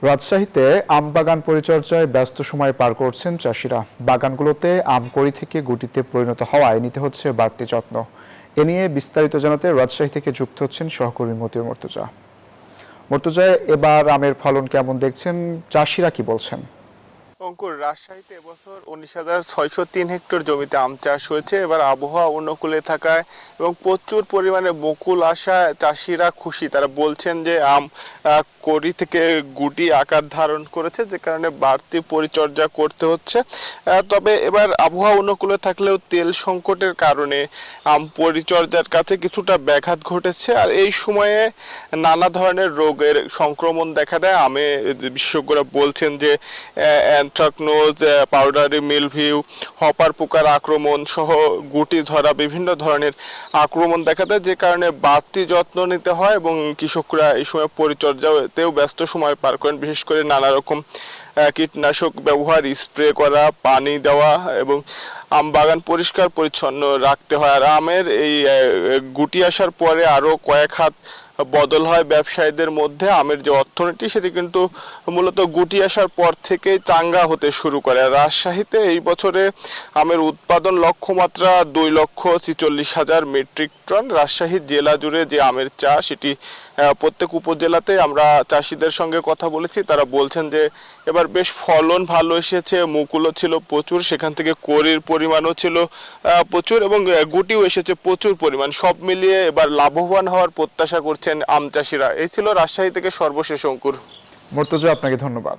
রাজশাহীতে আম বাগান পরিচর্যায় ব্যস্ত সময় পার করছেন চাষিরা। বাগানগুলোতে আম কড়ি থেকে গুটিতে পরিণত হওয়ায় নিতে হচ্ছে বাড়তি যত্ন। এ নিয়ে বিস্তারিত জানাতে রাজশাহী থেকে যুক্ত হচ্ছেন সহকর্মী মতিউর মর্তুজা। মর্তুজা, এবার আমের ফলন কেমন দেখছেন, চাষিরা কি বলছেন? অঙ্কুর, রাজশাহীতে এবছর 19,603 হেক্টর জমিতে আম চাষ হয়েছে। এবার আবহাওয়া অনুকূলে থাকায় এবং প্রচুর পরিমাণে বকুল আসায় চাষিরা খুশি। তারা বলছেন যে আম কড়ি থেকে গুটি আকার ধারণ করেছে, যে কারণে বাড়তি পরিচর্যা করতে হচ্ছে। তবে এবার আবহাওয়া অনুকূলে থাকলেও তেল সংকটের কারণে আম পরিচর্যার কাছে কিছুটা ব্যাঘাত ঘটেছে। আর এই সময়ে নানা ধরনের রোগের সংক্রমণ দেখা দেয় আমে। বিশেষজ্ঞরা বলছেন যে অ্যানথ্রাকনোজ, পাউডারি মিলভিউ, হপার পোকার আক্রমণ সহ গুটি ধরা বিভিন্ন ধরনের আক্রমণ দেখা দেয়, যে কারণে বাড়তি যত্ন নিতে হয় এবং কৃষকরা এই সময় পরিচর্যাতেও ব্যস্ত সময় পার করেন। বিশেষ করে নানা রকম কীটনাশক ব্যবহার, স্প্রে করা, পানি দেওয়া এবং আম বাগান পরিষ্কার পরিচ্ছন্ন রাখতে হয়। আর আমের এই গুটি আসার পরে আরও কয়েক হাত বদল হয় ব্যবসায়ীদের মধ্যে। আমের যে অর্থনীতি সেটি কিন্তু মূলত গুটি আসার পর থেকেই চাঙ্গা হতে শুরু করে। রাজশাহীতে এই বছরে আমের উৎপাদন লক্ষ্যমাত্রা 2,46,000 মেট্রিক টন। রাজশাহী জেলা জুড়ে যে আমের চাষ, এটি প্রত্যেক উপজেলাতে আমরা চাষিদের সঙ্গে কথা বলেছি। তারা বলছেন যে এবার বেশ ফলন ভালো এসেছে, মুকুলও ছিল প্রচুর, সেখান থেকে কড়ির পরিমাণও ছিল প্রচুর এবং গুটিও এসেছে প্রচুর পরিমাণ। সব মিলিয়ে এবার লাভবান হওয়ার প্রত্যাশা করছেন আম চাষিরা। এই ছিল রাজশাহী থেকে সর্বশেষ অঙ্কুর। মর্তুজা, আপনাকে ধন্যবাদ।